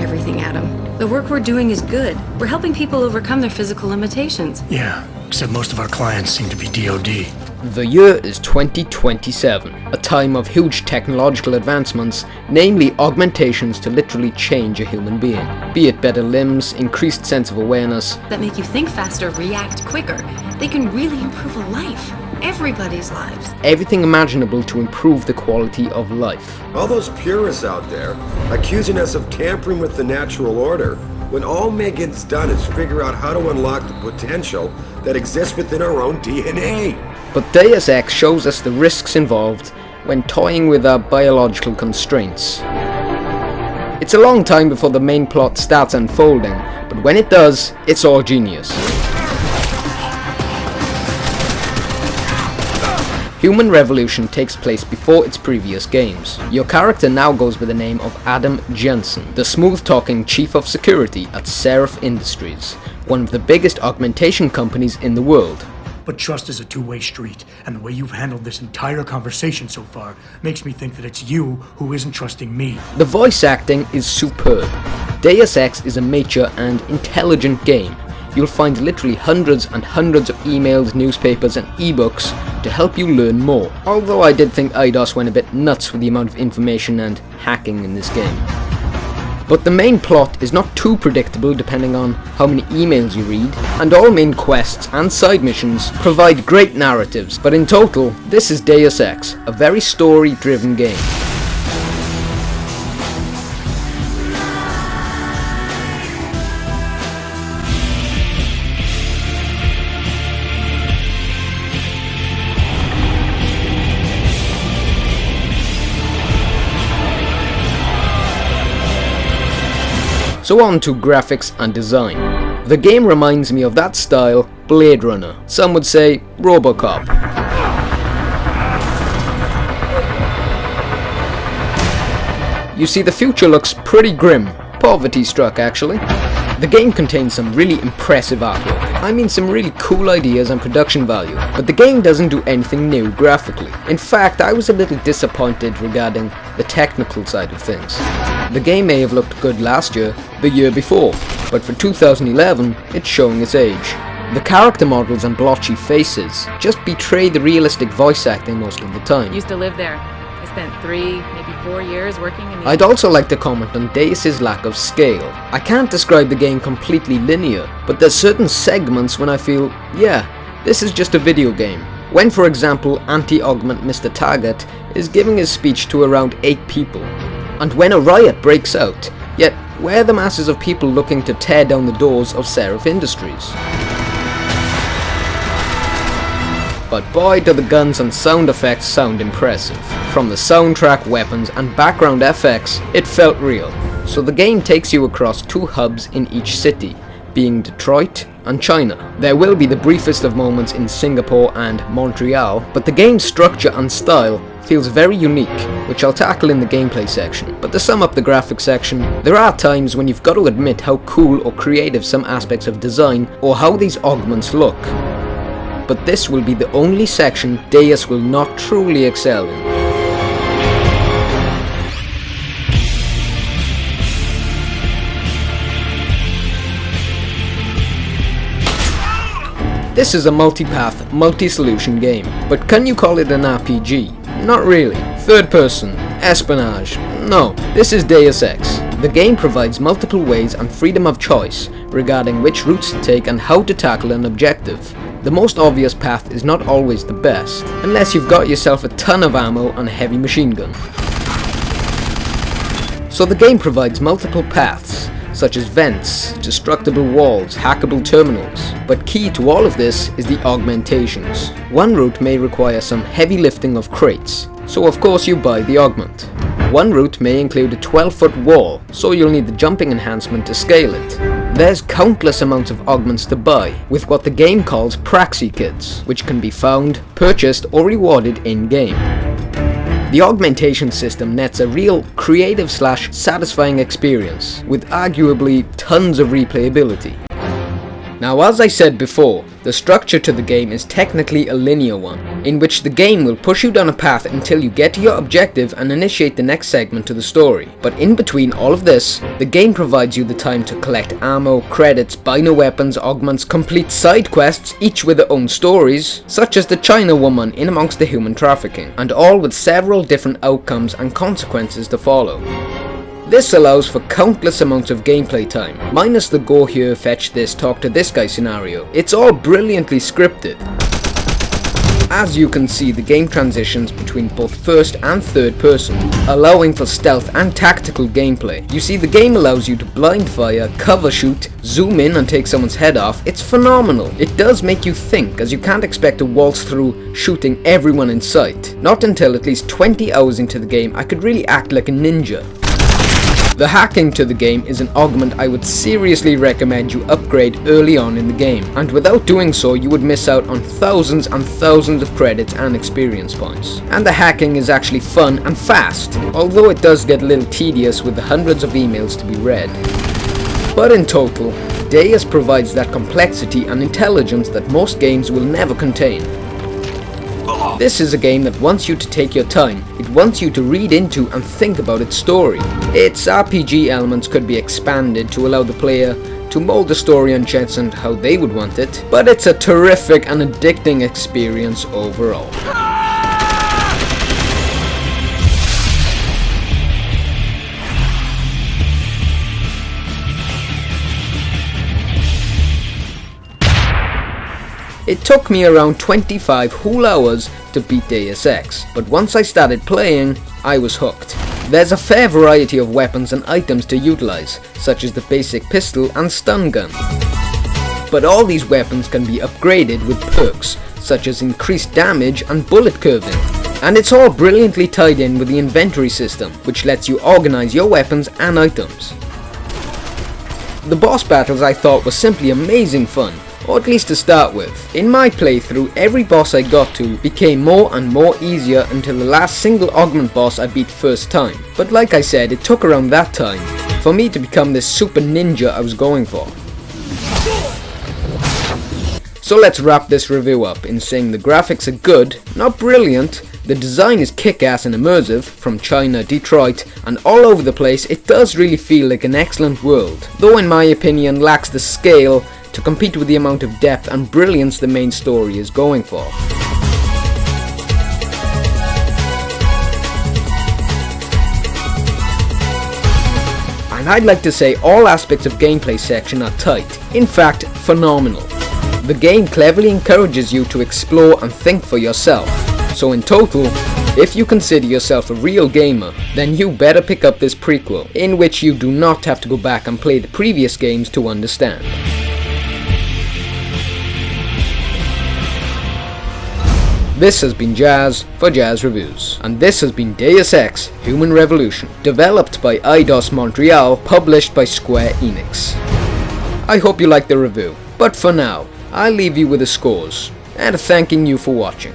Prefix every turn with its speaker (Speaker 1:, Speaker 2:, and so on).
Speaker 1: everything, Adam. The work we're doing is good. We're helping people overcome their physical limitations.
Speaker 2: Yeah, except most of our clients seem to be DoD.
Speaker 3: The year is 2027, a time of huge technological advancements, namely augmentations to literally change a human being. Be it better limbs, increased sense of awareness,
Speaker 1: That make you think faster, react quicker. They can really improve a life. Everybody's lives.
Speaker 3: everything imaginable to improve the quality of life.
Speaker 4: All those purists out there accusing us of tampering with the natural order, when all Megan's done is figure out how to unlock the potential that exists within our own DNA.
Speaker 3: But Deus Ex shows us the risks involved when toying with our biological constraints. It's a long time before the main plot starts unfolding, but when it does, it's all genius. Human Revolution takes place before its previous games. Your character now goes by the name of Adam Jensen, the smooth-talking chief of security at Seraph Industries, one of the biggest augmentation companies in the world.
Speaker 2: But trust is a two-way street, and the way you've handled this entire conversation so far makes me think that it's you who isn't trusting me.
Speaker 3: The voice acting is superb. Deus Ex is a mature and intelligent game. You'll find literally hundreds and hundreds of emails, newspapers and ebooks to help you learn more. Although I did think IDOS went a bit nuts with the amount of information and hacking in this game. But the main plot is not too predictable depending on how many emails you read, and all main quests and side missions provide great narratives, but in total, this is Deus Ex, a very story-driven game. So on to graphics and design. The game reminds me of that style, Blade Runner. Some would say RoboCop. You see, the future looks pretty grim. Poverty-struck, actually. The game contains some really impressive artwork. I mean, some really cool ideas and production value, but the game doesn't do anything new graphically. In fact, I was a little disappointed regarding the technical side of things. The game may have looked good last year, the year before, but for 2011, it's showing its age. The character models and blotchy faces just betray the realistic voice acting most of the time.
Speaker 5: Used to live there. I spent 3, maybe 4 years working in the...
Speaker 3: I'd also like to comment on Deus's lack of scale. I can't describe the game completely linear, but there's certain segments when I feel, yeah, this is just a video game. When, for example, anti-augment Mr. Target is giving his speech to around 8 people. And when a riot breaks out, yet we're the masses of people looking to tear down the doors of Seraph Industries. But boy, do the guns and sound effects sound impressive. From the soundtrack, weapons and background effects, it felt real. So the game takes you across 2 hubs in each city, being Detroit and China. There will be the briefest of moments in Singapore and Montreal, but the game's structure and style feels very unique, which I'll tackle in the gameplay section. But to sum up the graphics section, there are times when you've got to admit how cool or creative some aspects of design or how these augments look. But this will be the only section Deus will not truly excel in. This is a multi-path, multi-solution game, but can you call it an RPG? Not really. Third person, espionage, no. This is Deus Ex. The game provides multiple ways and freedom of choice regarding which routes to take and how to tackle an objective. The most obvious path is not always the best, unless you've got yourself a ton of ammo and a heavy machine gun. So the game provides multiple paths, such as vents, destructible walls, hackable terminals. But key to all of this is the augmentations. One route may require some heavy lifting of crates, so of course you buy the augment. One route may include a 12-foot wall, so you'll need the jumping enhancement to scale it. There's countless amounts of augments to buy, with what the game calls Praxi kits, which can be found, purchased or rewarded in-game. The augmentation system nets a real creative / satisfying experience, with arguably tons of replayability. Now, as I said before, The structure to the game is technically a linear one, in which the game will push you down a path until you get to your objective and initiate the next segment to the story. But in between all of this, the game provides you the time to collect ammo, credits, buy new weapons, augments, complete side quests, each with their own stories, such as the China woman in amongst the human trafficking, and all with several different outcomes and consequences to follow. This allows for countless amounts of gameplay time, minus the go here, fetch this, talk to this guy scenario. It's all brilliantly scripted. As you can see, the game transitions between both first and third person, allowing for stealth and tactical gameplay. You see, the game allows you to blind fire, cover shoot, zoom in and take someone's head off. It's phenomenal. It does make you think, as you can't expect to waltz through shooting everyone in sight. Not until at least 20 hours into the game I could really act like a ninja. The hacking to the game is an augment I would seriously recommend you upgrade early on in the game, and without doing so you would miss out on thousands and thousands of credits and experience points. And the hacking is actually fun and fast, although it does get a little tedious with the hundreds of emails to be read. But in total, Deus provides that complexity and intelligence that most games will never contain. This is a game that wants you to take your time. It wants you to read into and think about its story. Its RPG elements could be expanded to allow the player to mold the story and chance how they would want it, but it's a terrific and addicting experience overall. It took me around 25 whole hours to beat Deus Ex, but once I started playing, I was hooked. There's a fair variety of weapons and items to utilize, such as the basic pistol and stun gun. But all these weapons can be upgraded with perks, such as increased damage and bullet curving. And it's all brilliantly tied in with the inventory system, which lets you organize your weapons and items. The boss battles I thought were simply amazing fun, or at least to start with. In my playthrough, every boss I got to became more and more easier until the last single augment boss I beat first time. But like I said, it took around that time for me to become this super ninja I was going for. So let's wrap this review up in saying the graphics are good, not brilliant. The design is kick-ass and immersive, from China, Detroit, and all over the place. It does really feel like an excellent world, though in my opinion lacks the scale to compete with the amount of depth and brilliance the main story is going for. And I'd like to say all aspects of gameplay section are tight, in fact phenomenal. The game cleverly encourages you to explore and think for yourself. So in total, if you consider yourself a real gamer, then you better pick up this prequel, in which you do not have to go back and play the previous games to understand. This has been Jazz for JazReviews, and this has been Deus Ex Human Revolution, developed by Eidos Montreal, published by Square Enix. I hope you liked the review, but for now, I'll leave you with the scores, and thanking you for watching.